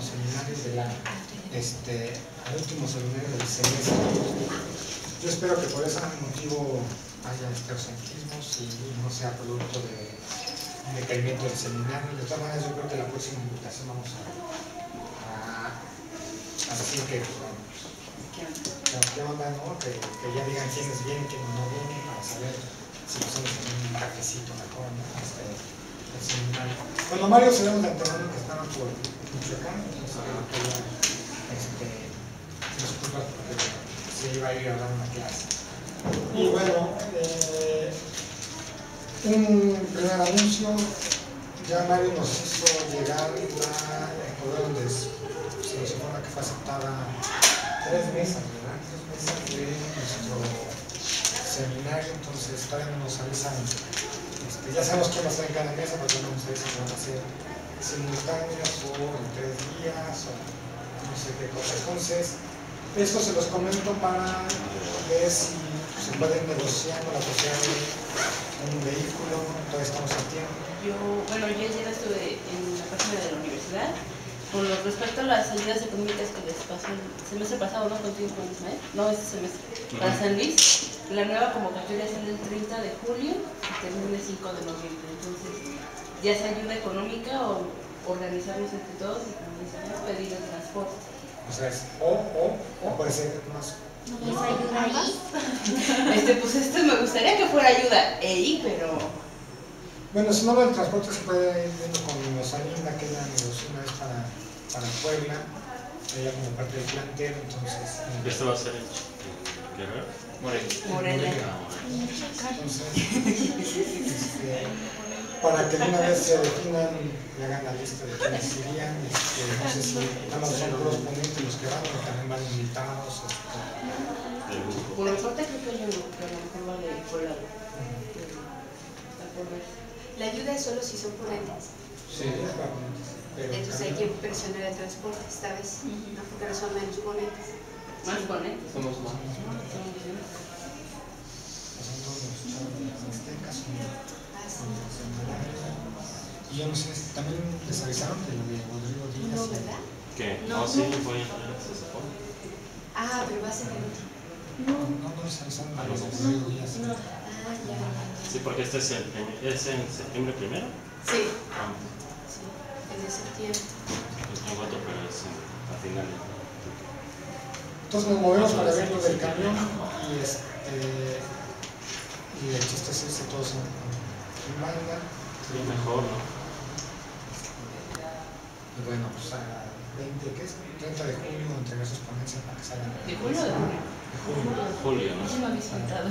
seminario al último seminario del semestre. Yo espero que por ese motivo haya ausentismos y no sea producto de decaimiento del seminario. De todas maneras, yo creo que la próxima invitación vamos a decir que, ¿qué onda, no? Que ya digan quiénes vienen, quiénes no vienen, para saber si nos hacemos un cafecito mejor, ¿no? El seminario. Bueno, Mario sabemos de antemano que estaba por Michoacán, entonces disculpas porque se iba a ir a dar una clase. Y bueno, un primer anuncio, ya Mario nos hizo llegar el correo donde se nos informa que fue aceptada 3 mesas, ¿verdad? 3 mesas de nuestro seminario, entonces todavía no nos avisan, ya sabemos quién va a estar en cada mesa, pero no nos avisan si van a ser simultáneas o en 3 días o no sé qué cosa. Entonces, esto se los comento para ver si se pueden negociar la posibilidad de un vehículo, todavía estamos a tiempo. Yo ayer estuve en la página de la universidad. Con respecto a las ayudas económicas que les pasó el semestre pasado, ¿no? Contigo con Ismael, no este semestre, para San Luis, la nueva convocatoria es el 30 de julio y termina el 5 de noviembre. Entonces, ya sea ayuda económica o organizarnos entre todos y pedir el transporte. O sea, es o puede ser más. ¿No es ayuda ahí? Pues me gustaría que fuera ayuda pero... Bueno, si no, el transporte se puede ir viendo con Rosalinda, que la negoció una vez para Puebla, ella como parte del plantel, entonces... ¿Esto va a ser en Guerrero? Morelia. Entonces, para que de una vez se definan y hagan la lista de quienes irían, no sé si nada más son puros ponentes los que van, o también van invitados. Por mi parte creo que yo no, pero a lo mejor va de Puebla. La ayuda es solo si son ponentes. Sí, es para ponentes. Entonces hay que presionar el transporte esta vez, ¿no? Porque no son menos ponentes. ¿Más ponentes? Somos más. Y yo no sé, también les avisaron de lo de Rodrigo Díaz. No, ¿verdad? ¿Qué? No. Sí, fue se supone. Pero va a ser el otro. No les avisaron de lo de Rodrigo Díaz. Ya. Sí, porque este es en septiembre primero. Sí. Sí, es de septiembre. El voto, pero es a finales. Entonces nos movemos para ver lo del camión y el chiste es irse todos en banda. Sería mejor, ¿no? Y bueno, pues a 30 de julio entregar sus ponencias para que salgan. ¿De julio o de junio? De Julio, ¿no? Sí me habéis contado.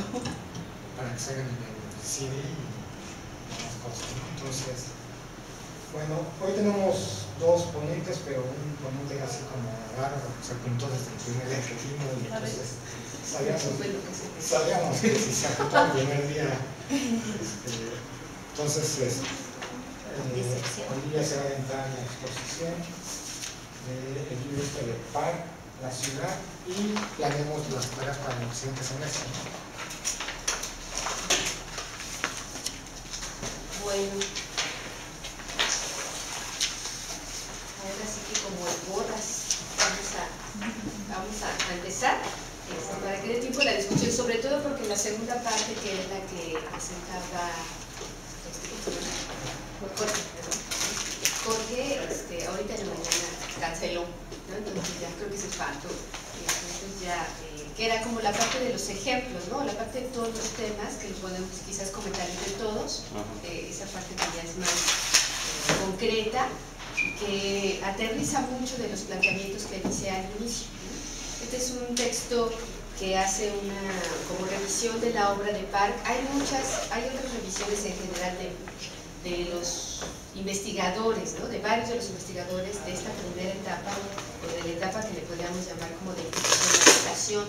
Para que salgan en el CD y las cosas, ¿no? Entonces, bueno, hoy tenemos 2 ponentes, pero un ponente así como raro, se apuntó desde el primer día que vimos y entonces sabíamos que si se apuntó el primer día, entonces hoy día se va a entrar en la exposición del libro de Park, la ciudad, y planeamos las tareas para el siguiente semestre. Bueno. Ahora sí que como el borras, vamos a empezar para que dé tiempo a la discusión, sobre todo porque la segunda parte, que es la que presentaba Jorge, ahorita en la mañana canceló, ¿no? Entonces ya creo que se faltó. Entonces ya, que era como la parte de los ejemplos, ¿no? La parte de todos los temas que podemos quizás comentar entre todos, esa parte que ya es más concreta, que aterriza mucho de los planteamientos que dice al inicio. Este es un texto que hace una como revisión de la obra de Park. Hay otras revisiones en general de los investigadores, ¿no? De varios de los investigadores de esta primera etapa, o de la etapa que le podríamos llamar como de institucionalización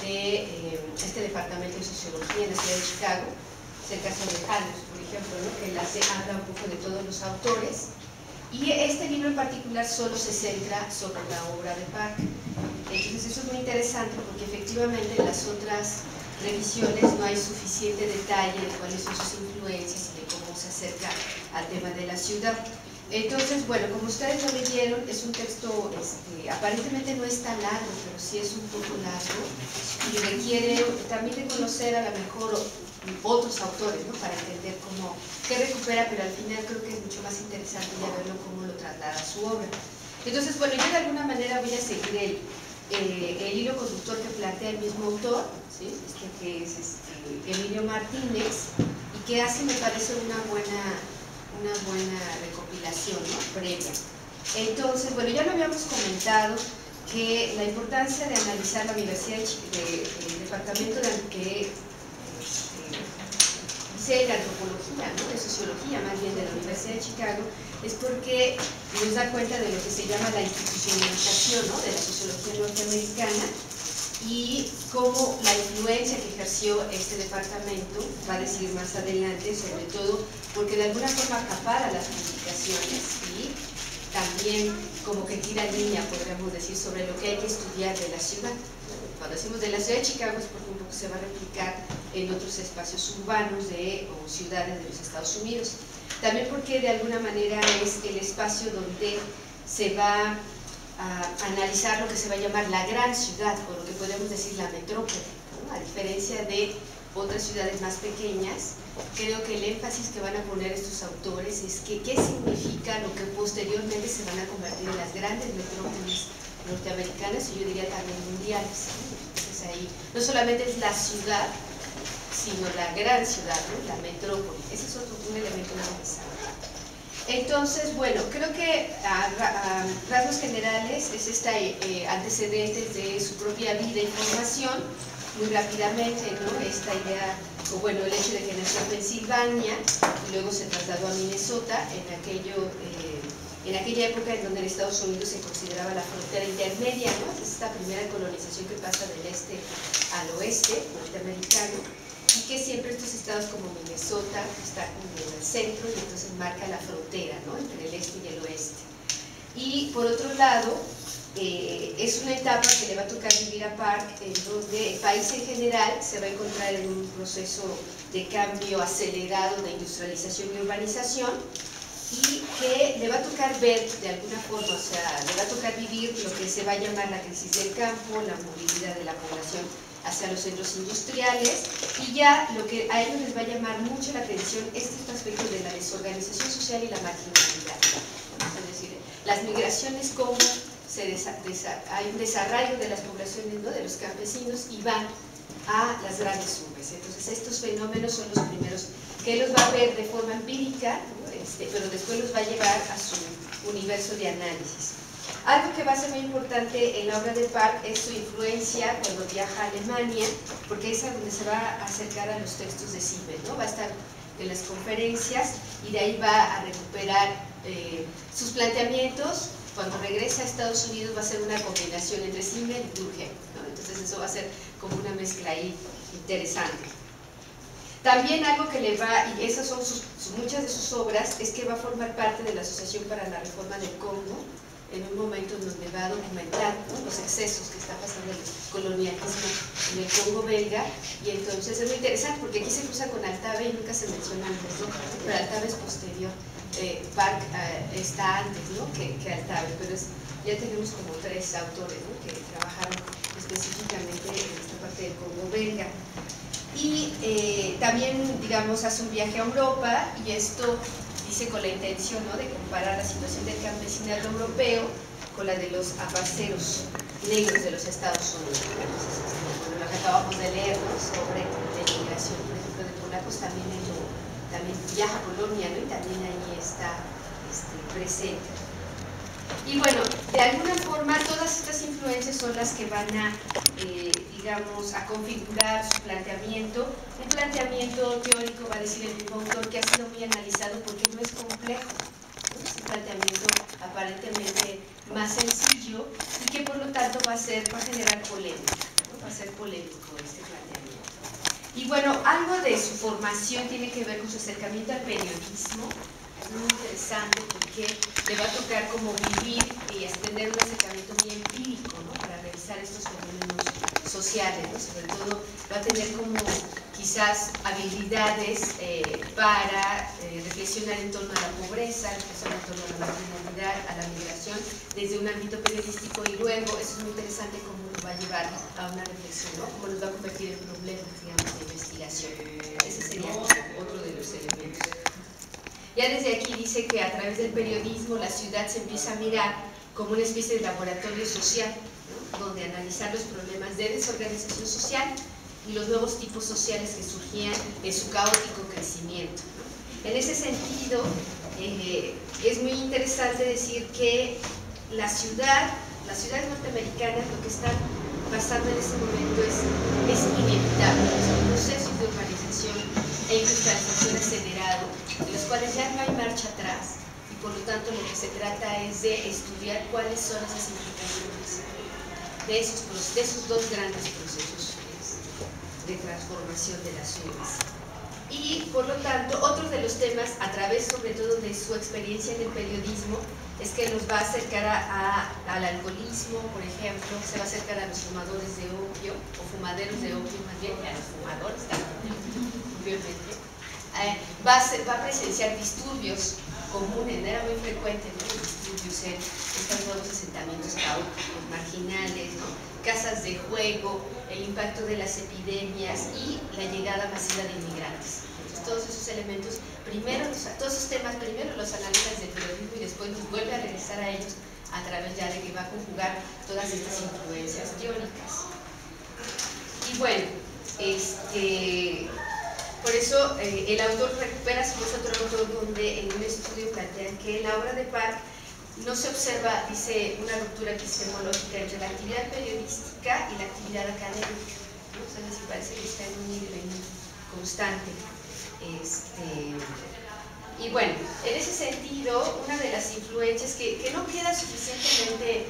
de este departamento de sociología en la ciudad de Chicago. Es el caso de Halos, por ejemplo, ¿no? Que habla un poco de todos los autores. Y este libro en particular solo se centra sobre la obra de Park. Entonces eso es muy interesante porque efectivamente en las otras revisiones no hay suficiente detalle de cuáles son sus influencias y de cómo se acerca al tema de la ciudad. Entonces, bueno, como ustedes lo leyeron, es un texto, aparentemente no es tan largo, pero sí es un poco largo y requiere también de conocer a lo mejor otros autores, ¿no? Para entender cómo, qué recupera, pero al final creo que es mucho más interesante ya verlo cómo lo traslada a su obra. Entonces, bueno, yo de alguna manera voy a seguir el hilo conductor que plantea el mismo autor, ¿sí? Que es Emilio Martínez, y que hace, me parece, una buena recopilación, ¿no? Previa. Entonces, bueno, ya lo habíamos comentado que la importancia de analizar la universidad del departamento que dice de antropología, ¿no? De sociología más bien de la Universidad de Chicago, es porque nos da cuenta de lo que se llama la institucionalización, ¿no? De la sociología norteamericana y cómo la influencia que ejerció este departamento, va a decir más adelante, sobre todo porque de alguna forma acapara las publicaciones y también como que tira línea, podríamos decir, sobre lo que hay que estudiar de la ciudad. Cuando decimos de la ciudad de Chicago es porque un poco se va a replicar en otros espacios urbanos o ciudades de los Estados Unidos. También porque de alguna manera es el espacio donde se va a analizar lo que se va a llamar la gran ciudad, o lo que podemos decir la metrópoli, ¿no? A diferencia de otras ciudades más pequeñas, creo que el énfasis que van a poner estos autores es que qué significa lo que posteriormente se van a convertir en las grandes metrópolis norteamericanas y yo diría también mundiales, ¿no? Entonces ahí no solamente es la ciudad, sino la gran ciudad, ¿no? La metrópoli. Ese es un elemento interesante. Entonces, bueno, creo que a rasgos generales es antecedentes de su propia vida y formación, muy rápidamente, ¿no? Esta idea, o bueno, el hecho de que nació en Pensilvania y luego se trasladó a Minnesota en aquella época en donde en Estados Unidos se consideraba la frontera intermedia, ¿no? Es esta primera colonización que pasa del este al oeste norteamericano, y que siempre estos estados como Minnesota están como en el centro y entonces marca la frontera, ¿no? Entre el este y el oeste. Y por otro lado, es una etapa que le va a tocar vivir a Park, en donde el país en general se va a encontrar en un proceso de cambio acelerado de industrialización y urbanización, y que le va a tocar ver de alguna forma, o sea, le va a tocar vivir lo que se va a llamar la crisis del campo, la movilidad de la población hacia los centros industriales, y ya lo que a ellos les va a llamar mucho la atención es este aspecto de la desorganización social y la marginalidad. Es decir, las migraciones, como hay un desarraigo de las poblaciones, ¿no? De los campesinos, y van a las grandes urbes. Entonces estos fenómenos son los primeros que los va a ver de forma empírica, ¿no? Pero después los va a llevar a su universo de análisis. Algo que va a ser muy importante en la obra de Park es su influencia cuando viaja a Alemania, porque es a donde se va a acercar a los textos de Simmel, ¿no? Va a estar en las conferencias y de ahí va a recuperar sus planteamientos. Cuando regresa a Estados Unidos va a ser una combinación entre Simmel y Durkheim, ¿no? Entonces eso va a ser como una mezcla ahí interesante. También algo que le va, y esas son muchas de sus obras, es que va a formar parte de la Asociación para la Reforma del Congo, en un momento en donde va a documentar, ¿no? Los excesos que está pasando el colonialismo en el Congo belga, y entonces es muy interesante porque aquí se cruza con Altave y nunca se menciona antes, ¿no? Pero Altave es posterior, Park está antes, ¿no? que Altave, pero ya tenemos como tres autores, ¿no? Que trabajaron específicamente en esta parte del Congo belga. Y también, digamos, hace un viaje a Europa, y esto dice con la intención, ¿no? De comparar la situación del campesinado europeo con la de los apaceros negros de los Estados Unidos. Entonces, bueno, lo que acabamos de leer, ¿no? Sobre la inmigración, por ejemplo, de polacos, también viaja a Polonia, ¿no? Y también ahí está presente. Y bueno, de alguna forma todas estas influencias son las que van a, digamos, a configurar su planteamiento. Un planteamiento teórico, va a decir el mismo autor, que ha sido muy analizado porque no es complejo, ¿no? Es un planteamiento aparentemente más sencillo y que por lo tanto va a generar polémica, ¿no? Va a ser polémico este planteamiento. Y bueno, algo de su formación tiene que ver con su acercamiento al periodismo. Es muy interesante porque le va a tocar como vivir y tener un acercamiento muy empírico, ¿no? Para revisar estos fenómenos sociales, ¿no? Sobre todo va a tener como quizás habilidades para reflexionar en torno a la pobreza, reflexionar en torno a la marginalidad, a la migración, desde un ámbito periodístico, y luego, eso es muy interesante, cómo nos va a llevar a una reflexión, ¿no? Cómo nos va a convertir en problemas, digamos, de investigación. Ese sería otro de los elementos. Ya desde aquí dice que a través del periodismo la ciudad se empieza a mirar como una especie de laboratorio social, ¿no? Donde analizar los problemas de desorganización social y los nuevos tipos sociales que surgían en su caótico crecimiento, ¿no? En ese sentido, es muy interesante decir que las ciudades norteamericanas, lo que están pasando en este momento es inevitable. Son procesos de urbanización e industrialización acelerado, de los cuales ya no hay marcha atrás, y por lo tanto lo que se trata es de estudiar cuáles son esas implicaciones de esos dos grandes procesos de transformación de las ciudades. Y por lo tanto, otro de los temas, a través sobre todo de su experiencia en el periodismo, es que nos va a acercar al alcoholismo, por ejemplo, se va a acercar a los fumadores de opio, o fumaderos de opio más bien, a los fumadores también, obviamente. Va a presenciar disturbios comunes, era muy frecuente, ¿no? Disturbios en estos nuevos asentamientos caóticos, marginales, ¿no? Casas de juego, el impacto de las epidemias y la llegada masiva de inmigrantes. Entonces, todos esos elementos, todos esos temas, primero los analiza desde el periodismo y después nos vuelve a regresar a ellos a través ya de que va a conjugar todas estas influencias teóricas. Y bueno, por eso el autor recupera su otro donde en un estudio plantean que en la obra de Park no se observa, dice, una ruptura epistemológica entre la actividad periodística y la actividad académica, ¿no? O sea, me parece que está en un nivel constante. Y bueno, en ese sentido, una de las influencias que no queda suficientemente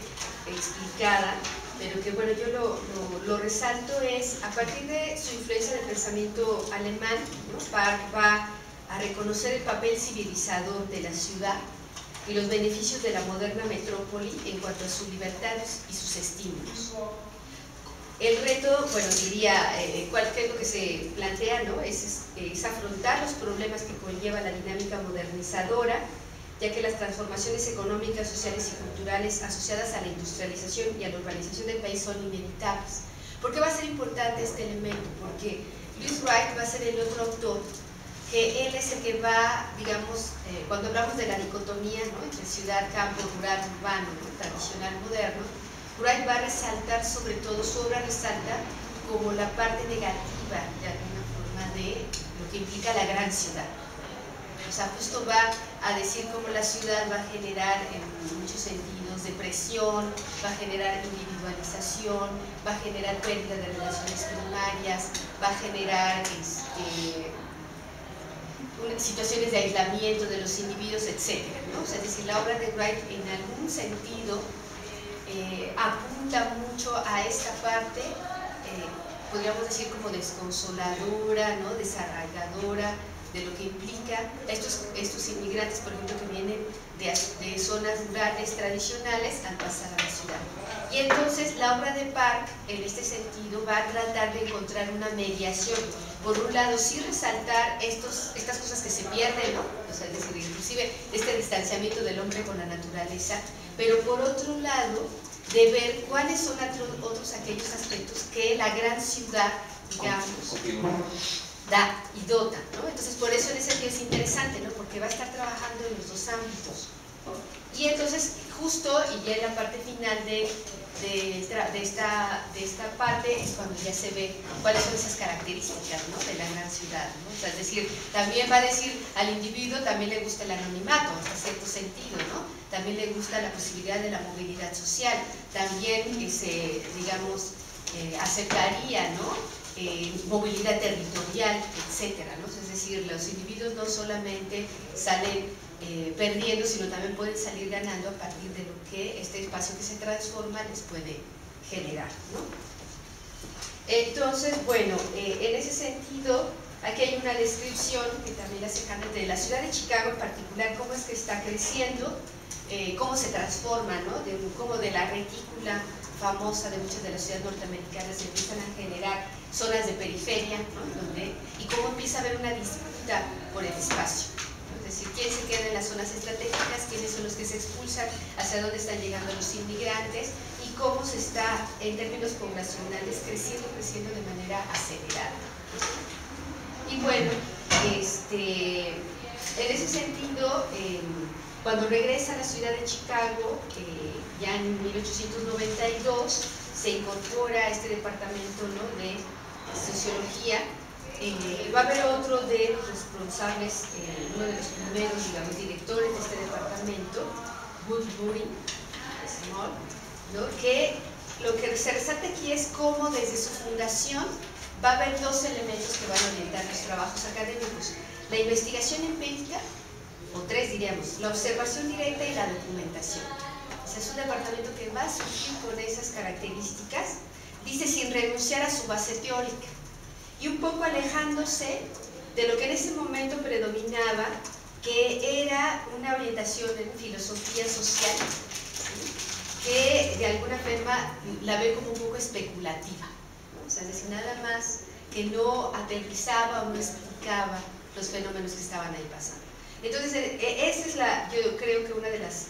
explicada, pero que bueno, yo lo resalto, es a partir de su influencia en el pensamiento alemán, ¿no? Park va a reconocer el papel civilizador de la ciudad y los beneficios de la moderna metrópoli en cuanto a sus libertades y sus estímulos. El reto, bueno, diría, ¿qué es lo que se plantea, ¿no? Es afrontar los problemas que conlleva la dinámica modernizadora, ya que las transformaciones económicas, sociales y culturales asociadas a la industrialización y a la urbanización del país son inevitables. ¿Por qué va a ser importante este elemento? Porque Louis Wright va a ser el otro autor, que él es el que va, digamos, cuando hablamos de la dicotomía, ¿no? Entre ciudad, campo, rural, urbano, ¿no? Tradicional, moderno, Wright va a resaltar, sobre todo, su obra resalta como la parte negativa, de alguna forma, de lo que implica la gran ciudad. O sea, justo va a decir cómo la ciudad va a generar, en muchos sentidos, depresión, va a generar individualización, va a generar pérdida de relaciones primarias, va a generar situaciones de aislamiento de los individuos, etc., ¿no? O sea, es decir, la obra de Wright en algún sentido apunta mucho a esta parte, podríamos decir como desconsoladora, ¿no? Desarraigadora, de lo que implica estos inmigrantes, por ejemplo, que vienen de zonas rurales tradicionales al pasar a la ciudad. Y entonces la obra de Park, en este sentido, va a tratar de encontrar una mediación. Por un lado, sí resaltar estas cosas que se pierden, ¿no? O sea, es decir, inclusive este distanciamiento del hombre con la naturaleza, pero por otro lado, de ver cuáles son otros aquellos aspectos que la gran ciudad, digamos, da y dota, ¿no? Entonces, por eso en ese sentido es interesante, ¿no? Porque va a estar trabajando en los dos ámbitos. Y entonces, justo, y ya en la parte final de esta parte es cuando ya se ve cuáles son esas características, ¿no? De la gran ciudad, ¿no? O sea, es decir, también va a decir al individuo también le gusta el anonimato, hasta cierto sentido, ¿no? También le gusta la posibilidad de la movilidad social, también digamos, aceptaría, ¿no? Movilidad territorial, etcétera, ¿no? Es decir, los individuos no solamente salen perdiendo, sino también pueden salir ganando a partir de lo que este espacio que se transforma les puede generar, ¿no? Entonces, bueno, en ese sentido, aquí hay una descripción que también hace de la ciudad de Chicago en particular, cómo es que está creciendo, cómo se transforma, ¿no? Cómo de la retícula famosa de muchas de las ciudades norteamericanas se empiezan a generar zonas de periferia, ¿no? Y cómo empieza a haber una disputa por el espacio. decir, quién se queda en las zonas estratégicas, quiénes son los que se expulsan, hacia dónde están llegando los inmigrantes y cómo se está, en términos poblacionales, creciendo de manera acelerada. Y bueno, en ese sentido, cuando regresa a la ciudad de Chicago, ya en 1892, se incorpora a este departamento, ¿no?, de sociología. Va a haber otro de los responsables, uno de los primeros, digamos, directores de este departamento, Woodbury Small, ¿no?, que lo que se resalta aquí es cómo desde su fundación va a haber dos elementos que van a orientar los trabajos académicos: la investigación empírica, o tres diríamos, la observación directa y la documentación. O sea, es un departamento que va a surgir con esas características, dice, sin renunciar a su base teórica, y un poco alejándose de lo que en ese momento predominaba, que era una orientación en filosofía social, ¿sí?, que de alguna forma la ve como un poco especulativa, ¿no? O sea, es decir, nada más que no aterrizaba o no explicaba los fenómenos que estaban ahí pasando. Entonces, esa es yo creo que una de las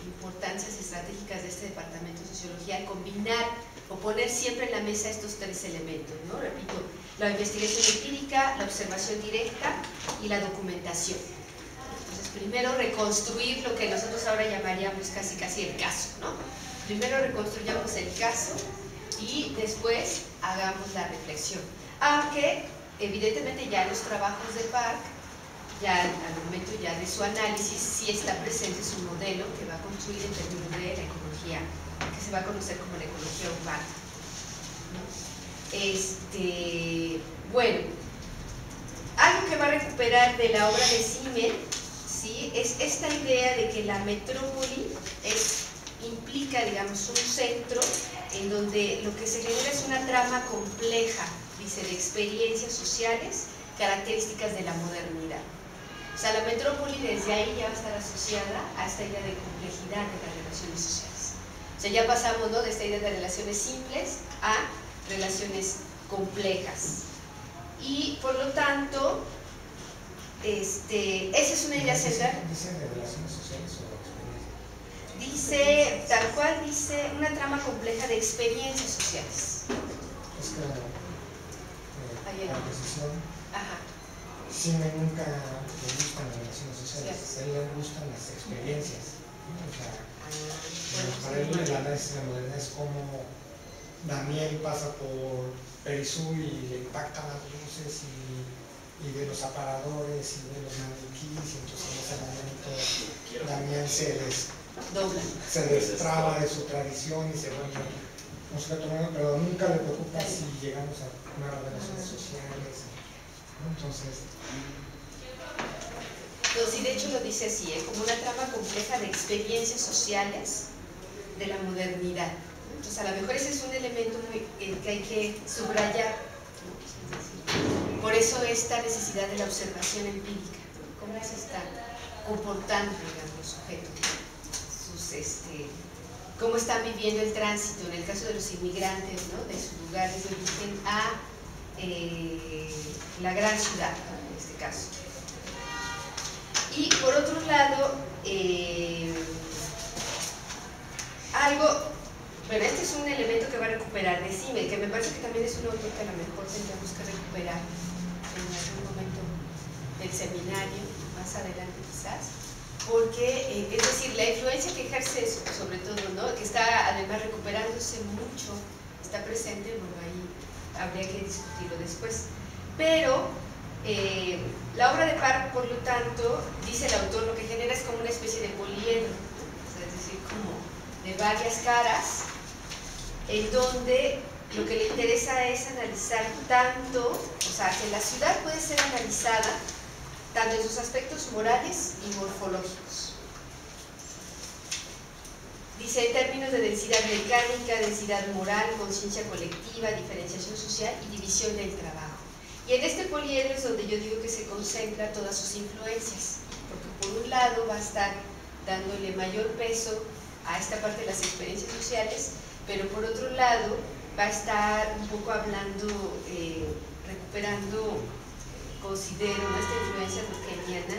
importancias estratégicas de este departamento de sociología, combinar o poner siempre en la mesa estos tres elementos, ¿no? Repito, la investigación empírica, la observación directa y la documentación. Entonces, primero reconstruir lo que nosotros ahora llamaríamos casi el caso, ¿no? Primero reconstruyamos el caso y después hagamos la reflexión. Aunque, evidentemente, ya en los trabajos de Park, ya al momento ya de su análisis, sí está presente su modelo que va a construir en términos de la ecología, que se va a conocer como la ecología urbana, ¿no? Bueno, algo que va a recuperar de la obra de Simmel, ¿sí?, es esta idea de que la metrópoli implica, digamos, un centro en donde lo que se genera es una trama compleja, dice, de experiencias sociales, características de la modernidad. O sea, la metrópoli desde ahí ya va a estar asociada a esta idea de complejidad de las relaciones sociales. O sea, ya pasamos, ¿no?, de esta idea de relaciones simples a relaciones complejas. Y por lo tanto, esa es una idea central. ¿Dice de relaciones sociales o experiencias? Dice, tal cual dice, una trama compleja de experiencias sociales. Es que la decisión. Ajá. Sí, nunca le gustan las relaciones sociales, a él le gustan las experiencias, ¿no? O sea, para él el análisis de la modernidad es como Daniel pasa por Perisú y le impactan las luces y de los aparadores y de los maniquís, y entonces en ese momento Daniel se destraba de su tradición y se vuelve un sujeto nuevo, pero nunca le preocupa si llegamos a nuevas relaciones sociales, ¿no? Entonces... No, sí, de hecho lo dice así, como una trama compleja de experiencias sociales de la modernidad. Entonces, a lo mejor ese es un elemento que hay que subrayar, ¿no? Por eso esta necesidad de la observación empírica, ¿no? Cómo se está comportando, digamos, los sujetos, cómo están viviendo el tránsito, en el caso de los inmigrantes, ¿no?, de sus lugares de origen a la gran ciudad, ¿no?, en este caso. Y por otro lado, bueno, este es un elemento que va a recuperar de Simmel, que me parece que también es un autor que a lo mejor tendríamos que recuperar en algún momento del seminario, más adelante quizás, porque, es decir, la influencia que ejerce eso, sobre todo, ¿no?, que está además recuperándose mucho, está presente, bueno, ahí habría que discutirlo después. Pero la obra de Park, por lo tanto, dice el autor, lo que genera es como una especie de poliedro, o sea, es decir, como de varias caras, en donde lo que le interesa es analizar tanto, o sea, que la ciudad puede ser analizada tanto en sus aspectos morales y morfológicos. Dice, en términos de densidad mecánica, densidad moral, conciencia colectiva, diferenciación social y división del trabajo. Y en este poliedro es donde yo digo que se concentran todas sus influencias, porque por un lado va a estar dándole mayor peso a esta parte de las experiencias sociales, pero por otro lado va a estar un poco hablando, recuperando considero, ¿no?, esta influencia durkheimiana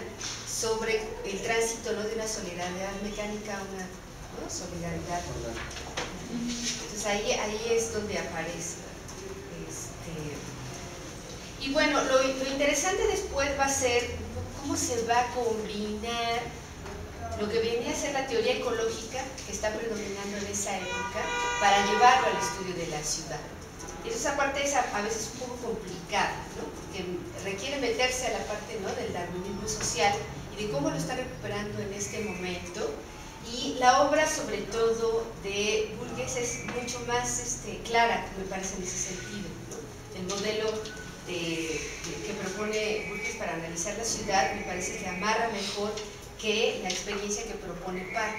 sobre el tránsito, ¿no?, de una solidaridad mecánica a una, ¿no?, solidaridad. Entonces ahí es donde aparece. Y bueno, lo interesante después va a ser cómo se va a combinar lo que venía a ser la teoría ecológica que está predominando en esa época para llevarlo al estudio de la ciudad. Y esa parte es a veces un poco complicada, ¿no?, porque requiere meterse a la parte, ¿no?, del darwinismo social y de cómo lo está recuperando en este momento. Y la obra, sobre todo, de Burgess es mucho más clara, me parece, en ese sentido, ¿no? El modelo que propone Burgess para analizar la ciudad me parece que amarra mejor que la experiencia que propone Park,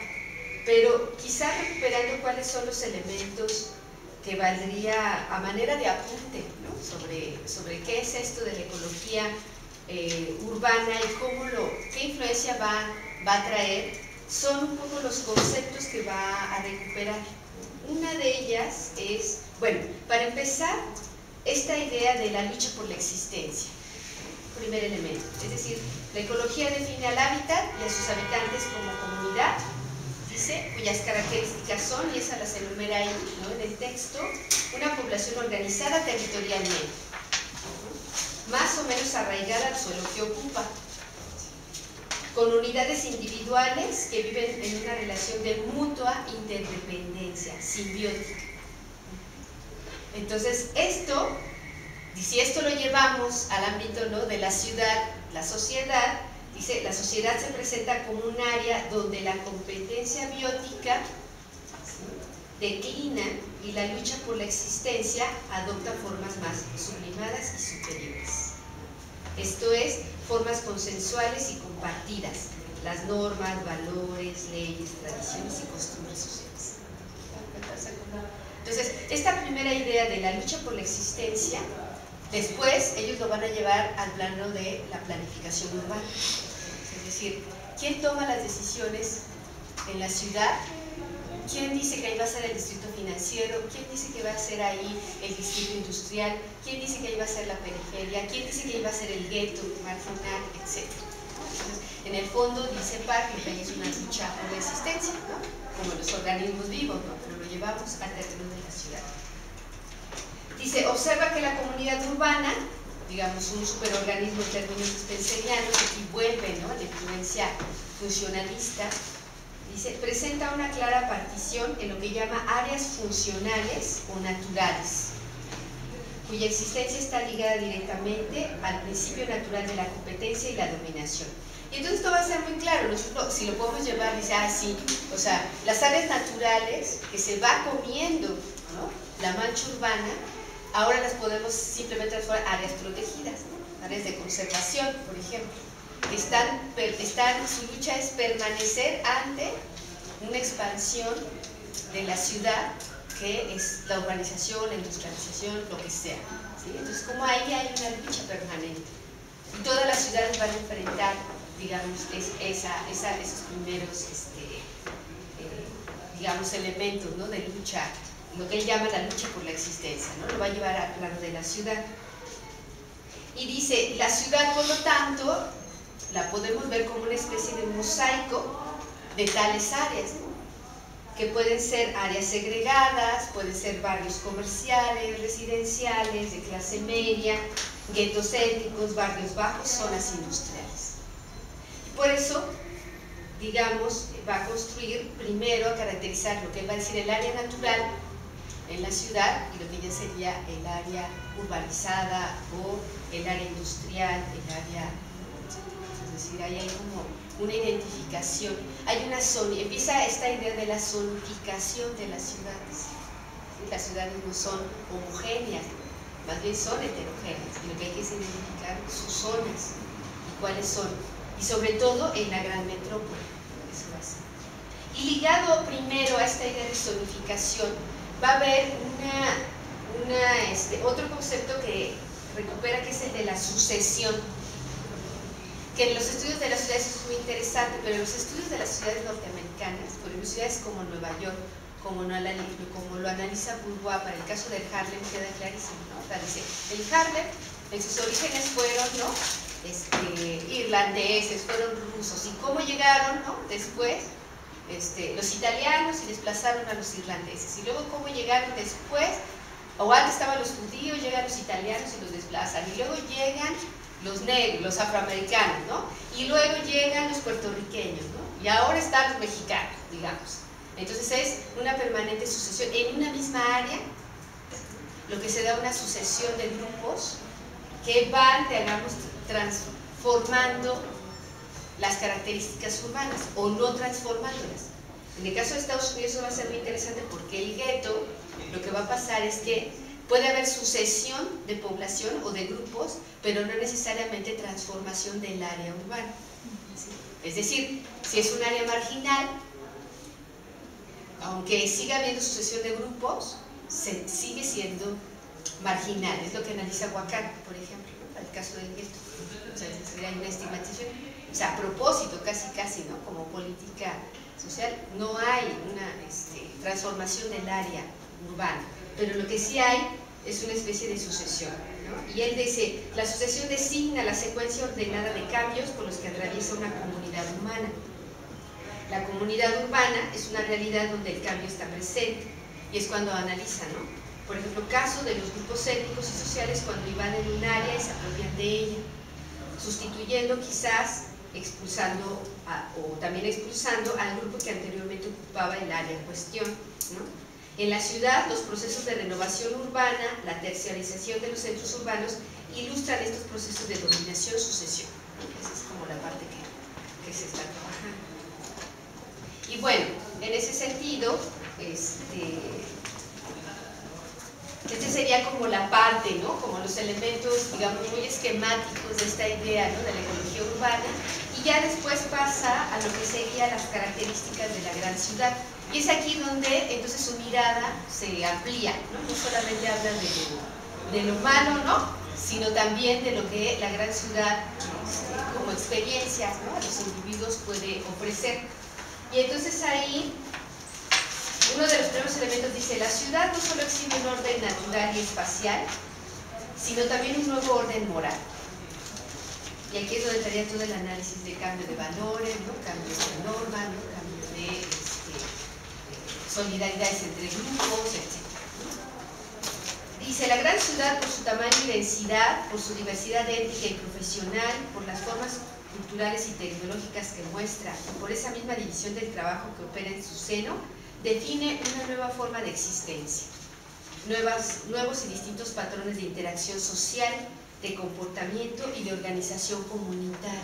pero quizá recuperando cuáles son los elementos que valdría a manera de apunte, ¿no?, sobre qué es esto de la ecología urbana y qué influencia va a traer, son un poco los conceptos que va a recuperar. Una de ellas es, bueno, para empezar, esta idea de la lucha por la existencia, primer elemento, es decir, la ecología define al hábitat y a sus habitantes como comunidad, dice, cuyas características son, y esas las enumera ahí, ¿no?, en el texto, una población organizada territorialmente, ¿no?, más o menos arraigada al suelo que ocupa, con unidades individuales que viven en una relación de mutua interdependencia, simbiótica. Entonces, si esto lo llevamos al ámbito, ¿no?, de la ciudad, la sociedad, dice, la sociedad se presenta como un área donde la competencia biótica, ¿sí?, declina y la lucha por la existencia adopta formas más sublimadas y superiores. Esto es, formas consensuales y compartidas, las normas, valores, leyes, tradiciones y costumbres sociales. Entonces, esta primera idea de la lucha por la existencia, después ellos lo van a llevar al plano de la planificación urbana. Es decir, ¿quién toma las decisiones en la ciudad? ¿Quién dice que ahí va a ser el distrito financiero? ¿Quién dice que va a ser ahí el distrito industrial? ¿Quién dice que ahí va a ser la periferia? ¿Quién dice que ahí va a ser el gueto marginal, etcétera? Entonces, en el fondo, dice Park, que ahí es una lucha por la existencia, ¿no?, como los organismos vivos, ¿no?, pero lo llevamos al terreno de la ciudad. Dice, observa que la comunidad urbana, digamos un superorganismo en términos spencerianos, aquí vuelve, ¿no?, a la influencia funcionalista, dice, presenta una clara partición en lo que llama áreas funcionales o naturales, cuya existencia está ligada directamente al principio natural de la competencia y la dominación. Y entonces esto va a ser muy claro, nosotros, si lo podemos llevar, dice, sí, o sea, las áreas naturales que se va comiendo, ¿no?, la mancha urbana, ahora las podemos simplemente transformar en áreas protegidas, ¿no?, áreas de conservación, por ejemplo. Su lucha es permanecer ante una expansión de la ciudad que es la urbanización, la industrialización, lo que sea, ¿sí? Entonces, como ahí hay una lucha permanente y todas las ciudades van a enfrentar, digamos, esos primeros digamos, elementos, ¿no?, de lucha, lo que él llama la lucha por la existencia, ¿no?, lo va a llevar al plano de la ciudad. Y dice, la ciudad, por lo tanto, la podemos ver como una especie de mosaico de tales áreas, ¿no?, que pueden ser áreas segregadas, pueden ser barrios comerciales, residenciales, de clase media, guetos étnicos, barrios bajos, zonas industriales. Por eso, digamos, va a construir primero, a caracterizar lo que él va a decir el área natural en la ciudad y lo que ya sería el área urbanizada o el área industrial, el área, es decir, ahí hay como una identificación, empieza esta idea de la zonificación de las ciudades. Las ciudades no son homogéneas, más bien son heterogéneas, y lo que hay que es identificar sus zonas y cuáles son, y sobre todo en la gran metrópoli. Eso va a ser. Y ligado primero a esta idea de zonificación, va a haber otro concepto que recupera, que es el de la sucesión, que en los estudios de las ciudades es muy interesante, pero en los estudios de las ciudades norteamericanas, por ejemplo, ciudades como Nueva York, como lo analiza Bourgeois, para el caso del Harlem queda clarísimo, ¿no? O sea, dice, el Harlem En sus orígenes fueron, ¿no? Irlandeses, fueron rusos. ¿Y cómo llegaron, ¿no? Después, los italianos y desplazaron a los irlandeses. Y luego cómo llegaron después, o antes estaban los judíos, llegan los italianos y los desplazan. Y luego llegan los negros, los afroamericanos, ¿no? Y luego llegan los puertorriqueños, ¿no? Y ahora están los mexicanos, digamos. Entonces es una permanente sucesión. En una misma área, lo que se da una sucesión de grupos que van, digamos, transformando las características urbanas o no transformándolas. En el caso de Estados Unidos eso va a ser muy interesante porque el gueto, lo que va a pasar es que puede haber sucesión de población o de grupos, pero no necesariamente transformación del área urbana. ¿Sí? Es decir, si es un área marginal, aunque siga habiendo sucesión de grupos, sigue siendo marginal. Es lo que analiza Huacán, por ejemplo, ¿no? El caso del gueto. O sea, sería una estigmatización. O sea, a propósito, casi, ¿no? Como política social, no hay una transformación del área urbana, pero lo que sí hay es una especie de sucesión, ¿no? Y él dice, la sucesión designa la secuencia ordenada de cambios por los que atraviesa una comunidad humana. La comunidad urbana es una realidad donde el cambio está presente, y es cuando analiza, ¿no? Por ejemplo, caso de los grupos étnicos y sociales cuando invaden un área y se apropian de ella, sustituyendo quizás, expulsando o también expulsando al grupo que anteriormente ocupaba el área en cuestión, ¿no? En la ciudad, los procesos de renovación urbana, la terciarización de los centros urbanos, ilustran estos procesos de dominación-sucesión, ¿no? Esa es como la parte que se está trabajando. Y bueno, en ese sentido, este sería como la parte, ¿no? Como los elementos, digamos, muy esquemáticos de esta idea, ¿no? De la ecología urbana, y ya después pasa a lo que serían las características de la gran ciudad. Y es aquí donde entonces su mirada se amplía, ¿no? No solamente habla de lo malo, ¿no? Sino también de lo que la gran ciudad, como experiencias, ¿no? A los individuos puede ofrecer. Y entonces ahí, uno de los primeros elementos dice, la ciudad no solo exhibe un orden natural y espacial, sino también un nuevo orden moral. Y aquí es donde estaría todo el análisis de cambio de valores, ¿no? Cambio de normas, ¿no? Cambio de solidaridades entre grupos, etc. Dice, la gran ciudad por su tamaño y densidad, por su diversidad étnica y profesional, por las formas culturales y tecnológicas que muestra, y por esa misma división del trabajo que opera en su seno, define una nueva forma de existencia, nuevos y distintos patrones de interacción social, de comportamiento y de organización comunitaria.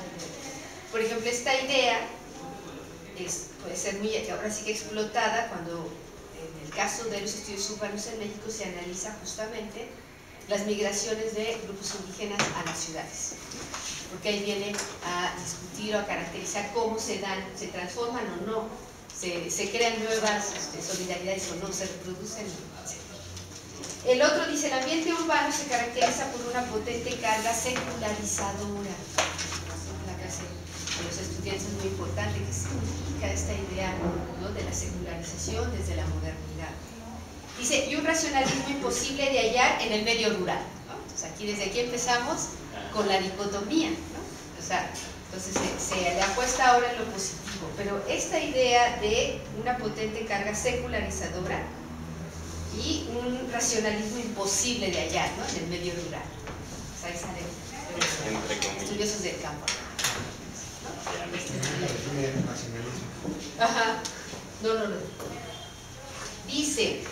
Por ejemplo, esta idea puede ser muy, ahora sí que explotada cuando en el caso de los estudios urbanos en México se analiza justamente las migraciones de grupos indígenas a las ciudades, porque ahí viene a discutir o a caracterizar cómo se transforman o no, se crean nuevas solidaridades o no, se reproducen, etc. El otro dice, el ambiente urbano se caracteriza por una potente carga secularizadora. La clase de los estudiantes es muy importante, que significa esta idea, ¿no? De la secularización desde la modernidad. Dice, y un racionalismo imposible de hallar en el medio rural, ¿no? Entonces aquí, desde aquí empezamos con la dicotomía, ¿no? O sea, entonces se le apuesta ahora en lo positivo, pero esta idea de una potente carga secularizadora y un racionalismo imposible de hallar, ¿no? En el medio rural. O sea, ahí salen los estudiosos del campo, ¿no? Ajá. No. Dice,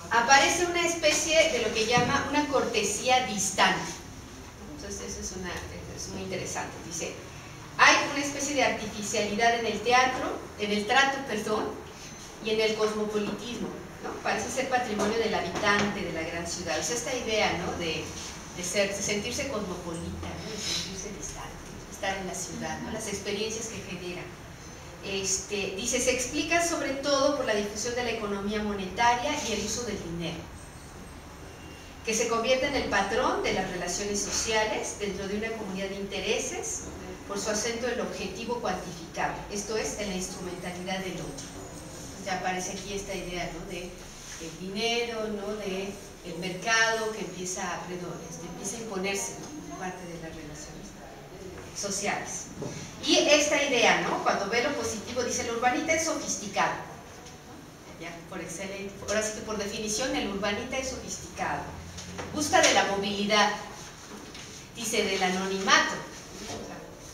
aparece una especie de lo que llama una cortesía distante. Entonces eso es muy interesante. Dice, hay una especie de artificialidad en el trato, y en el cosmopolitismo, ¿no? Parece ser patrimonio del habitante de la gran ciudad. O sea, esta idea, ¿no? de sentirse cosmopolita, ¿no? De sentirse distante, estar en la ciudad, ¿no? Las experiencias que genera. Dice, se explica sobre todo por la difusión de la economía monetaria y el uso del dinero, que se convierte en el patrón de las relaciones sociales dentro de una comunidad de intereses por su acento en el objetivo cuantificable, esto es, en la instrumentalidad del otro. Ya aparece aquí esta idea, ¿no? Del dinero, ¿no? De el mercado que empieza a imponerse, ¿no?, como parte de las relaciones sociales. Y esta idea, ¿no?, cuando ve lo positivo, dice: el urbanita es sofisticado. Ya, por excelente, ahora sí que por definición el urbanita es sofisticado. Busca de la movilidad, dice, del anonimato,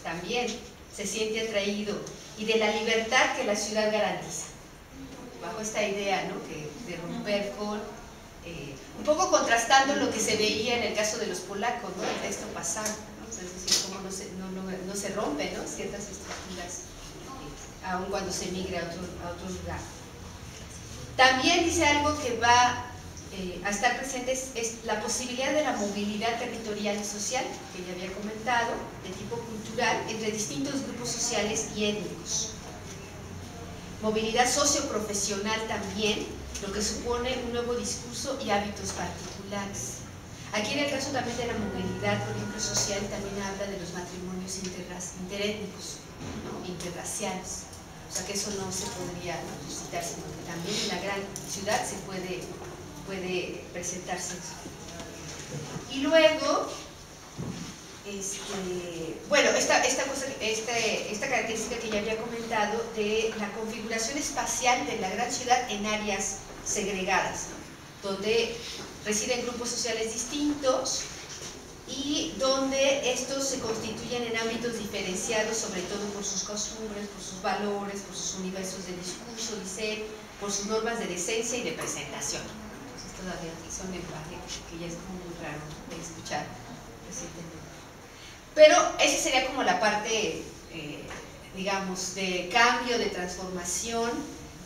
también se siente atraído, y de la libertad que la ciudad garantiza. Bajo esta idea, ¿no?, de romper con, un poco contrastando lo que se veía en el caso de los polacos, ¿no?, el texto pasado, ¿no? O sea, es decir, cómo no se rompen, ¿no?, ciertas estructuras, aun cuando se migre a otro lugar. También dice algo que va a estar presente, es la posibilidad de la movilidad territorial y social, que ya había comentado, de tipo cultural, entre distintos grupos sociales y étnicos. Movilidad socioprofesional también, lo que supone un nuevo discurso y hábitos particulares. Aquí en el caso también de la movilidad, por ejemplo, social, también habla de los matrimonios interétnicos, ¿no?, interraciales. O sea que eso no se podría, ¿no?, suscitar, sino que también en la gran ciudad se puede presentarse eso. Y luego, bueno, esta característica que ya había comentado de la configuración espacial de la gran ciudad en áreas segregadas, ¿no?, donde residen grupos sociales distintos y donde estos se constituyen en ámbitos diferenciados, sobre todo por sus costumbres, por sus valores, por sus universos de discurso, dice, por sus normas de decencia y de presentación. Entonces todavía es un lenguaje que ya es como muy raro de escuchar recientemente. Pero esa sería como la parte, digamos, de cambio, de transformación,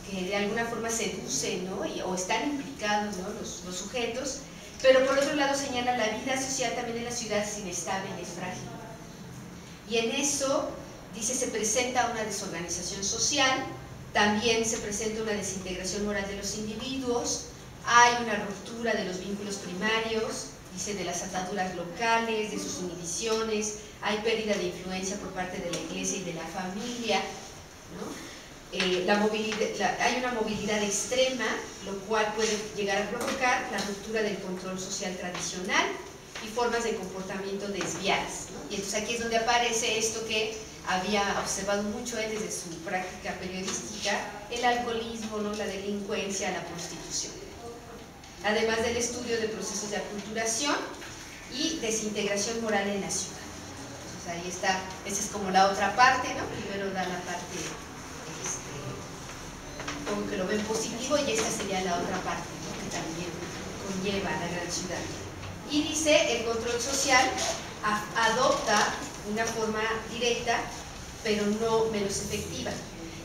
que de alguna forma seduce, ¿no?, o están implicados, ¿no?, los sujetos. Pero por otro lado señala la vida social también en la ciudad es inestable y es frágil. Y en eso, dice, se presenta una desorganización social, también se presenta una desintegración moral de los individuos, hay una ruptura de los vínculos primarios, dice, de las ataduras locales, de sus inhibiciones, hay pérdida de influencia por parte de la iglesia y de la familia, ¿no? Hay una movilidad extrema, lo cual puede llegar a provocar la ruptura del control social tradicional y formas de comportamiento desviadas, ¿no? Y entonces aquí es donde aparece esto que había observado mucho él desde su práctica periodística, el alcoholismo, ¿no?, la delincuencia, la prostitución. Además del estudio de procesos de aculturación y desintegración moral en la ciudad. Entonces ahí está, esa es como la otra parte, ¿no? Primero da la parte como que lo ven positivo, y esta sería la otra parte, ¿no?, que también conlleva a la gran ciudad. Y dice, el control social adopta una forma directa, pero no menos efectiva.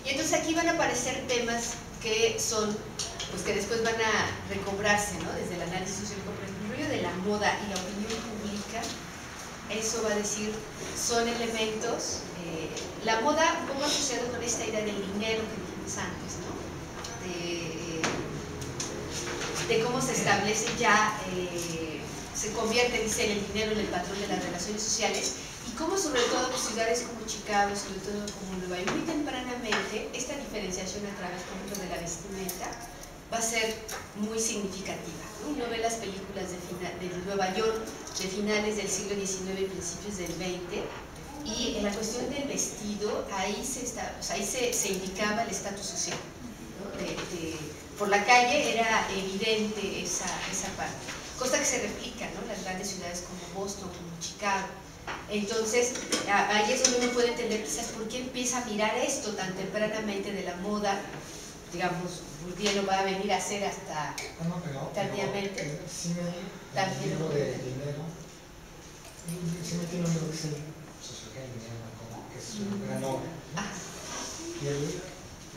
Y entonces aquí van a aparecer temas que son, pues que después van a recobrarse, ¿no?, desde el análisis sociológico. Por ejemplo, el rollo de la moda y la opinión pública, eso va a decir, son elementos, la moda un poco asociado con esta idea del dinero que dijimos antes, ¿no?, de cómo se establece ya, se convierte, dice, el dinero en el patrón de las relaciones sociales, y cómo sobre todo en ciudades como Chicago, sobre todo como Nueva York, muy tempranamente, esta diferenciación a través, por ejemplo, de la vestimenta, va a ser muy significativa, ¿no? Uno ve las películas de Nueva York de finales del siglo XIX y principios del XX, y en la cuestión del vestido, ahí se indicaba el estatus social, ¿no? Por la calle era evidente esa parte, cosa que se replica, ¿no?, en las grandes ciudades como Boston, como Chicago. Entonces, ahí es donde uno puede entender quizás por qué empieza a mirar esto tan tempranamente de la moda. Digamos, Bourdieu lo va a venir a hacer hasta tardíamente. Sí, el libro de dinero, sí me tiene un libro que es Sociología del Dinero, que es una gran obra, ¿no? Y él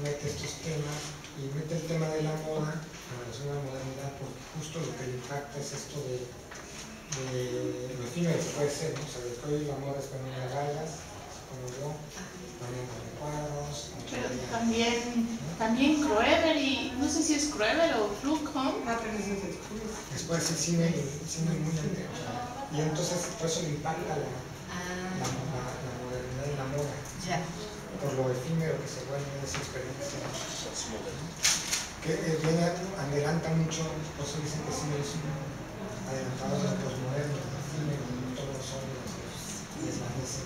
mete estos temas, y mete el tema de la moda en relación a la modernidad, porque justo lo que le impacta es esto de lo efímero que puede ser, ¿no? O sea, de que hoy la moda es poner rayas, como yo, también con cuadros. Pero también Kroeber, y no sé si es Kroeber o Flugholm. Pero después el cine muy antiguo. Y entonces por eso le impacta la modernidad y la moda. Ya. Por lo efímero que se vuelve esa experiencia. que adelanta mucho, por eso dicen que sí es un adelantado de los posmodernos, del cine, donde todos los hombres desvanecen.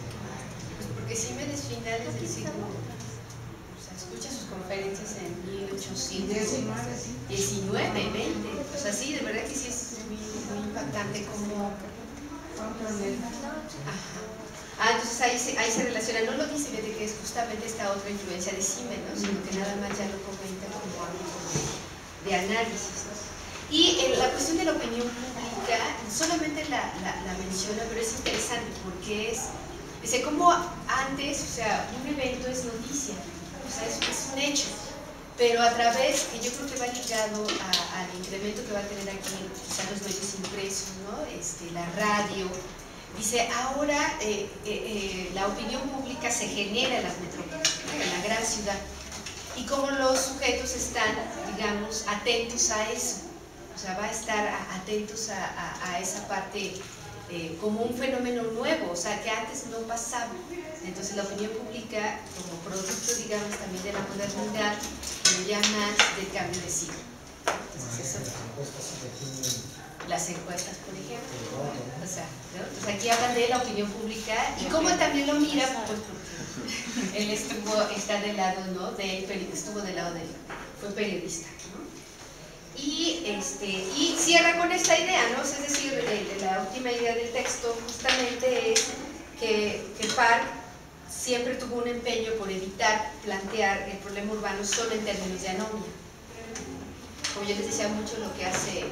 Porque Ximenes final es que sí, como, o sea, escucha sus conferencias en 1819, 20, o sea, sí, de verdad que sí es muy, muy impactante como... Ajá. Entonces ahí se relaciona, no lo dice, fíjate que es justamente esta otra influencia de Siemens, ¿no? Sino que nada más ya lo comenta como algo de análisis, ¿no? Y la cuestión de la opinión pública, solamente la menciona, pero es interesante porque dice como antes, o sea, un evento es noticia, o sea, es un hecho, pero a través, que yo creo que va ligado al incremento que va a tener aquí quizás los medios impresos, ¿no? La radio, dice, ahora la opinión pública se genera en las metrópolis, ¿no? En la gran ciudad, y como los sujetos están, digamos, atentos a eso. O sea, va a estar atentos a esa parte como un fenómeno nuevo, o sea, que antes no pasaba. Entonces la opinión pública, como producto, digamos, también de la modernidad, ya más del cambio de siglo. Entonces eso, las encuestas, por ejemplo. O sea, ¿no? Entonces aquí hablan de la opinión pública y cómo también lo mira, pues porque él está del lado, ¿no? Estuvo del lado de él, fue periodista, ¿no? Y cierra con esta idea, ¿no? Es decir, la última idea del texto justamente es que Park siempre tuvo un empeño por evitar plantear el problema urbano solo en términos de anomia. Como yo les decía mucho lo que hace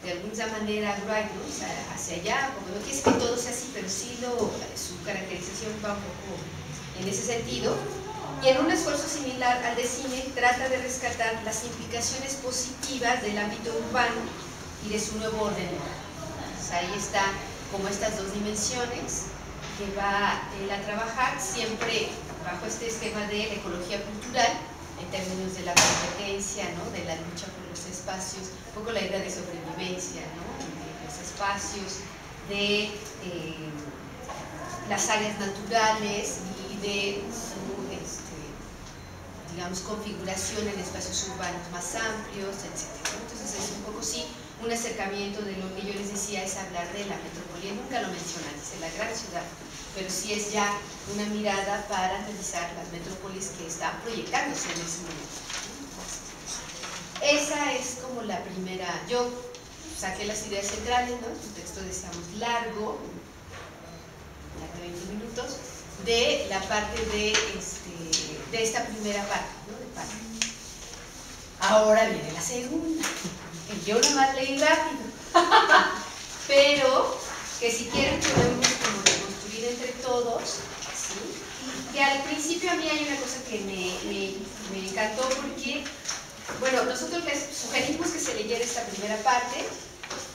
de alguna manera Wright, ¿no? O sea, hacia allá, como no quiere que todo sea así, pero sí su caracterización va un poco en ese sentido. Y en un esfuerzo similar al de cine, trata de rescatar las implicaciones positivas del ámbito urbano y de su nuevo orden. O sea, ahí está como estas dos dimensiones que va él a trabajar siempre bajo este esquema de la ecología cultural, en términos de la competencia, ¿no? De la lucha por los espacios, un poco la idea de sobrevivencia, ¿no? De los espacios, de las áreas naturales y de su digamos, configuración en espacios urbanos más amplios, etc. Entonces es un poco sí, un acercamiento de lo que yo les decía es hablar de la metrópoli, nunca lo mencionan, dice la gran ciudad, pero sí es ya una mirada para analizar las metrópolis que están proyectándose en ese momento. Esa es como la primera, yo saqué las ideas centrales, ¿no? Un texto, decíamos, largo, de 20 minutos, de la parte de esta primera parte, ¿no? De parte. Ahora viene la segunda. Yo nomás leí rápido, pero que si quieren podemos como reconstruir entre todos, ¿sí? Que al principio a mí hay una cosa que me encantó porque, bueno, nosotros les sugerimos que se leyera esta primera parte.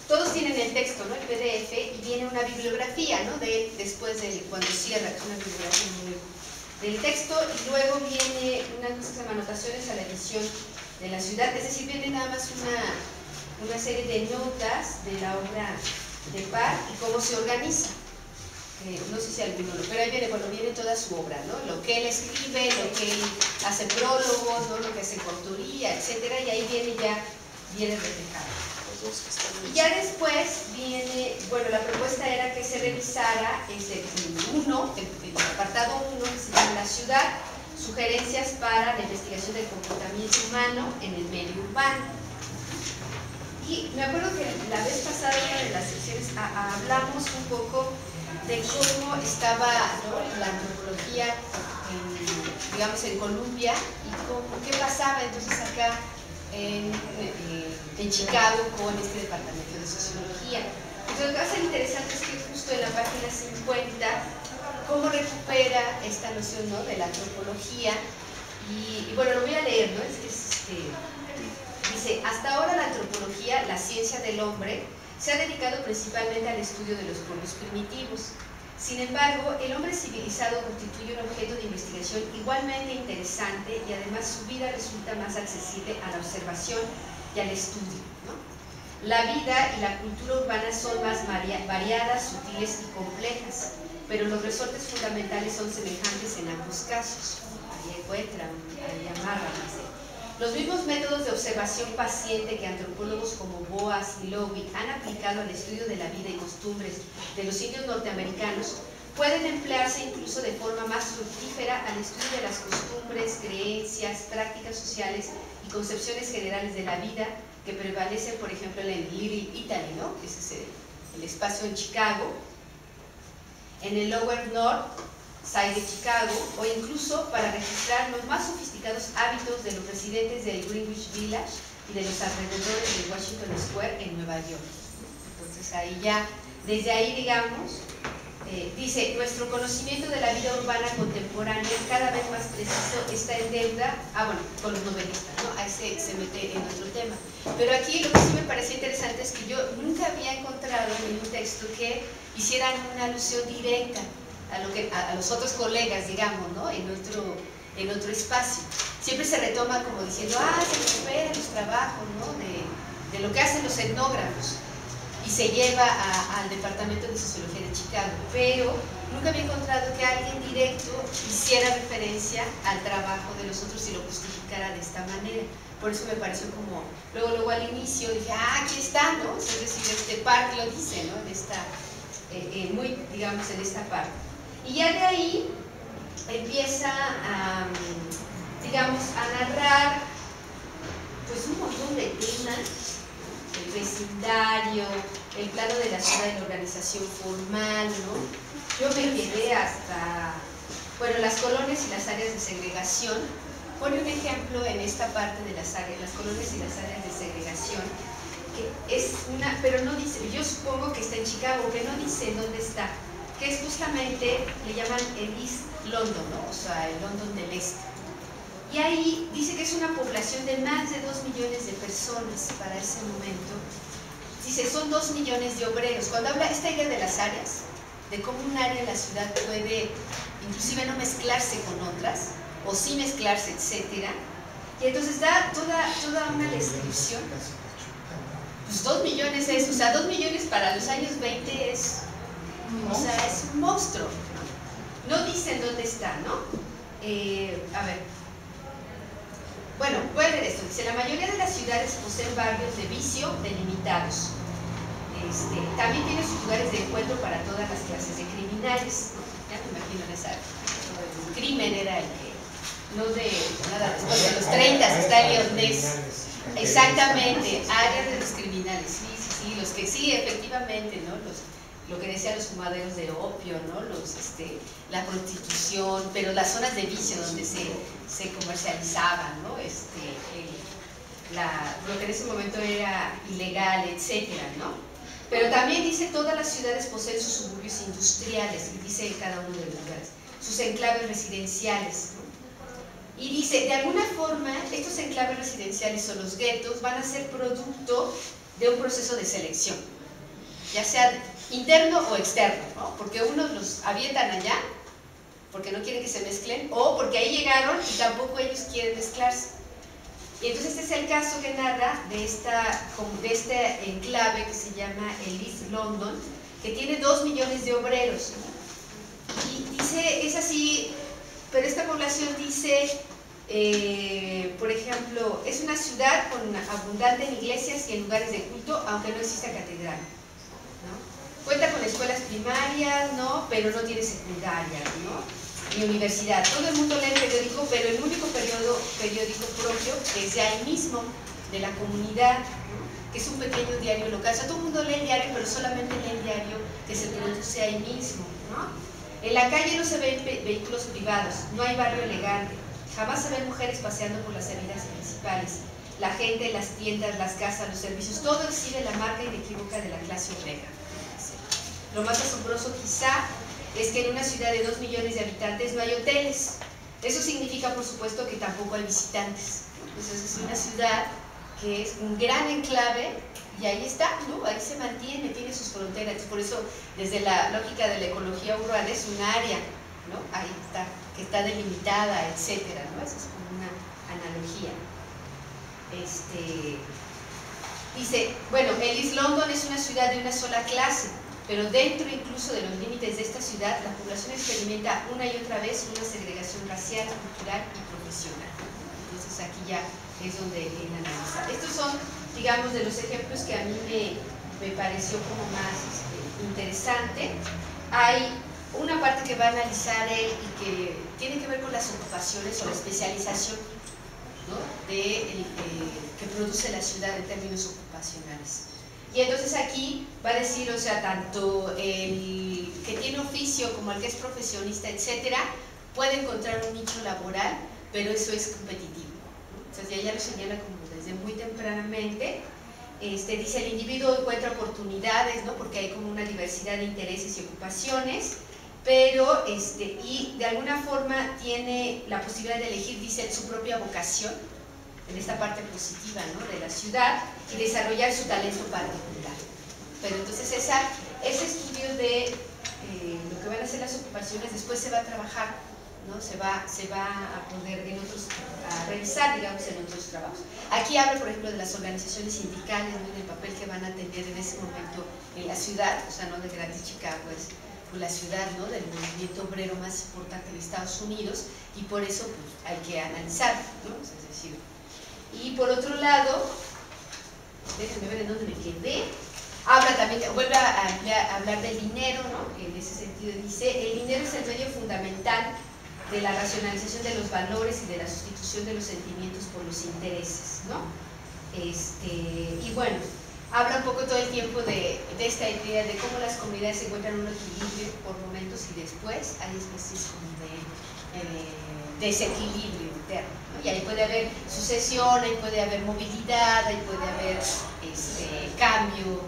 Todos tienen el texto, ¿no? El PDF, y viene una bibliografía, ¿no? Después de cuando cierra, es una bibliografía del texto, y luego viene unas cosas que se llaman anotaciones a la edición de la ciudad, es decir, viene nada más una serie de notas de la obra de Park y cómo se organiza. No sé si alguno, pero ahí viene, bueno, viene toda su obra, ¿no? Lo que él escribe, lo que él hace prólogos, ¿no? Lo que hace coautoría, etcétera, y ahí viene reflejado. Y ya después viene, bueno, la propuesta era que se revisara el apartado 1, que se llama La ciudad, sugerencias para la investigación del comportamiento humano en el medio urbano. Y me acuerdo que la vez pasada, en una de las secciones, hablamos un poco de cómo estaba, ¿no? La antropología, digamos, en Colombia, y qué pasaba entonces acá en Chicago con este departamento de sociología. Entonces, lo que va a ser interesante es que justo en la página 50, cómo recupera esta noción, ¿no? De la antropología, y bueno, lo voy a leer, ¿no? Dice, hasta ahora la antropología, la ciencia del hombre, se ha dedicado principalmente al estudio de los pueblos primitivos. Sin embargo, el hombre civilizado constituye un objeto de investigación igualmente interesante y además su vida resulta más accesible a la observación y al estudio, ¿no? La vida y la cultura urbana son más variadas, sutiles y complejas, pero los resortes fundamentales son semejantes en ambos casos. Ahí encuentran, ahí amarran, dice. Los mismos métodos de observación paciente que antropólogos como Boas y Lowy han aplicado al estudio de la vida y costumbres de los indios norteamericanos pueden emplearse incluso de forma más fructífera al estudio de las costumbres, creencias, prácticas sociales y concepciones generales de la vida que prevalecen, por ejemplo, en Little Italy, ¿no? Que es el espacio en Chicago, en el Lower North Side de Chicago, o incluso para registrar los más sofisticados hábitos de los residentes del Greenwich Village y de los alrededores de Washington Square en Nueva York. Entonces ahí ya, desde ahí digamos, dice, nuestro conocimiento de la vida urbana contemporánea cada vez más preciso está en deuda, con los novelistas, ¿no? Ahí se mete en otro tema. Pero aquí lo que sí me parecía interesante es que yo nunca había encontrado en un texto que hicieran una alusión directa a los otros colegas, digamos, ¿no? en otro espacio. Siempre se retoma como diciendo, se recuperan los trabajos, ¿no? de lo que hacen los etnógrafos, y se lleva al Departamento de Sociología de Chicago, pero nunca había encontrado que alguien directo hiciera referencia al trabajo de los otros y lo justificara de esta manera. Por eso me pareció como, luego al inicio dije, aquí está, ¿no? Es decir, Park lo dice, ¿no? Muy, digamos, en esta parte. Y ya de ahí empieza a, digamos, a narrar pues un montón de temas, el vecindario, el plano de la ciudad y la organización formal, ¿no? Yo me quedé hasta, las colonias y las áreas de segregación. Pone un ejemplo en esta parte de las colonias y las áreas de segregación, que es una, pero no dice, yo supongo que está en Chicago, que no dice dónde está, que es justamente, le llaman el East London, ¿no? O sea, el London del Este. Y ahí dice que es una población de más de 2 millones de personas para ese momento. Dice, son 2 millones de obreros. Cuando habla esta idea de las áreas, de cómo un área de la ciudad puede inclusive no mezclarse con otras, o sí mezclarse, etcétera. Y entonces da toda una descripción. Pues 2 millones es, o sea, 2 millones para los años 20 es, o sea, es un monstruo. No dicen dónde está, ¿no? A ver. Bueno, voy a leer esto. Dice, la mayoría de las ciudades poseen barrios de vicio delimitados. También tiene sus lugares de encuentro para todas las clases de criminales, ¿no? Ya me imagino en esa área. El crimen era el que, no de nada, después de los 30 está el irlandés. Exactamente, áreas de los criminales, sí, los que sí, efectivamente, ¿no? Lo que decían los fumaderos de opio, ¿no? La prostitución, pero las zonas de vicio donde se comercializaban, ¿no? Lo que en ese momento era ilegal, etcétera, ¿no? Pero también dice, todas las ciudades poseen sus suburbios industriales, y dice en cada uno de los lugares, sus enclaves residenciales, ¿no? Y dice, de alguna forma, estos enclaves residenciales o los guetos van a ser producto de un proceso de selección, ya sea interno o externo, ¿no? Porque unos los avientan allá, porque no quieren que se mezclen, o porque ahí llegaron y tampoco ellos quieren mezclarse. Y entonces este es el caso que narra de este enclave que se llama el East London, que tiene 2 millones de obreros, ¿no? Y dice, es así, pero esta población dice, por ejemplo, es una ciudad con abundante en iglesias y en lugares de culto, aunque no exista catedral, ¿no? Cuenta con escuelas primarias, ¿no? Pero no tiene secundaria, ¿no? Ni universidad. Todo el mundo lee el periódico, pero el único periódico propio es de ahí mismo, de la comunidad, ¿no? Que es un pequeño diario local. O sea, todo el mundo lee el diario, pero solamente lee el diario que se produce ahí mismo, ¿no? En la calle no se ven vehículos privados, no hay barrio elegante, jamás se ven mujeres paseando por las avenidas principales. La gente, las tiendas, las casas, los servicios, todo exhibe la marca inequívoca de la clase obrera. Lo más asombroso quizá es que en una ciudad de 2 millones de habitantes no hay hoteles. Eso significa, por supuesto, que tampoco hay visitantes. Entonces es una ciudad que es un gran enclave y ahí está, ¿no? Ahí se mantiene, tiene sus fronteras. Por eso, desde la lógica de la ecología urbana, es un área, ¿no? Ahí está, que está delimitada, etcétera, ¿no? Esa es como una analogía. Dice, bueno, el East London es una ciudad de una sola clase, pero dentro incluso de los límites de esta ciudad, la población experimenta una y otra vez una segregación racial, cultural y profesional. Entonces aquí ya es donde él analiza. Estos son, digamos, de los ejemplos que a mí me pareció como más interesante. Hay una parte que va a analizar él y que tiene que ver con las ocupaciones o la especialización, ¿no?, que produce la ciudad en términos ocupacionales. Y entonces aquí va a decir, o sea, tanto el que tiene oficio como el que es profesionista, etcétera, puede encontrar un nicho laboral, pero eso es competitivo, ¿no? O sea, ya lo señala como desde muy tempranamente. Dice, el individuo encuentra oportunidades, ¿no?, porque hay como una diversidad de intereses y ocupaciones, pero y de alguna forma tiene la posibilidad de elegir, dice, su propia vocación, en esta parte positiva, ¿no?, de la ciudad, y desarrollar su talento particular. Pero entonces ese estudio de lo que van a ser las ocupaciones después se va a trabajar, ¿no?, se va a poder a revisar, digamos, en otros trabajos. Aquí habla, por ejemplo, de las organizaciones sindicales, ¿no?, del papel que van a tener en ese momento en la ciudad, o sea, no de Grandes Chicago, es la ciudad, ¿no?, del movimiento obrero más importante de Estados Unidos, y por eso pues, hay que analizarlo, ¿no? Es decir, y por otro lado, déjenme ver en dónde me quedé. Habla también, vuelve a hablar del dinero, ¿no?, en ese sentido dice, el dinero es el medio fundamental de la racionalización de los valores y de la sustitución de los sentimientos por los intereses, ¿no? Y bueno, habla un poco todo el tiempo de esta idea de cómo las comunidades se encuentran en un equilibrio por momentos y después hay especies como de desequilibrio interno, ¿no? Y ahí puede haber sucesión, ahí puede haber movilidad, ahí puede haber cambio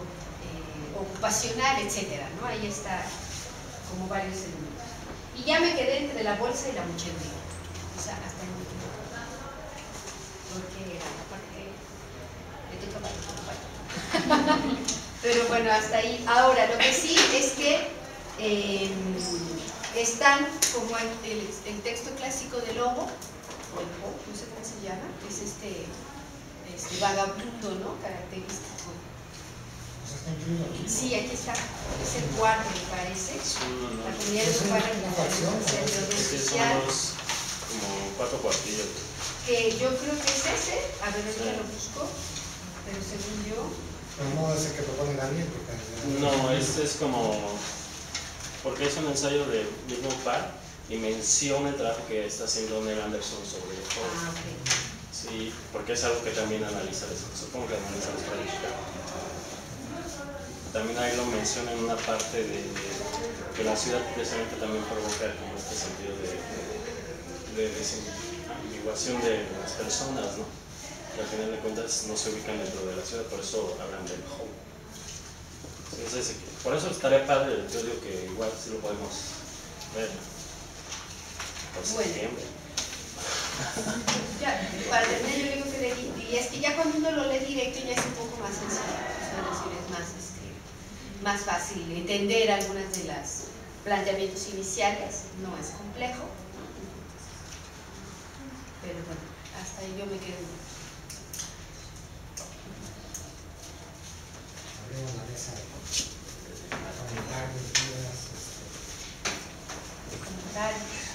ocupacional, etcétera, ¿no? Ahí está como varios elementos. Y ya me quedé entre la bolsa y la muchedumbre, o sea, hasta ahí me quedé. Porque era la parte de pero bueno, hasta ahí. Ahora, lo que sí es que están como el texto clásico de Lobo, o el Poe, no sé cómo se llama, que es este vagabundo, ¿no?, característico. Sí, aquí está, es el cuarto, me parece. La comunidad de usuarios de social. Como 4 cuartillos. Que yo creo que es ese, a ver, ahorita lo busco, pero según yo. Pero no es el que propone Daniel, porque. No, es como. Porque es un ensayo de Milton Parr y menciona el trabajo que está haciendo Neil Anderson sobre el juego. Ah, ok. Sí, porque es algo que también analiza, supongo que analiza los planes. También ahí lo menciona en una parte de que la ciudad precisamente también provoca como este sentido de desambiguación de las personas, ¿no? Que al final de cuentas no se ubican dentro de la ciudad, por eso hablan del home. Entonces, por eso estaría padre, yo digo que igual sí lo podemos ver por septiembre. Ya, para terminar, yo digo que diría es que ya cuando uno lo lee directo ya es un poco más sencillo, es decir, es más fácil entender algunas de los planteamientos iniciales, no es complejo, pero bueno, hasta ahí yo me quedo. Abrimos la mesa de comentarios, dudas, Comentarios.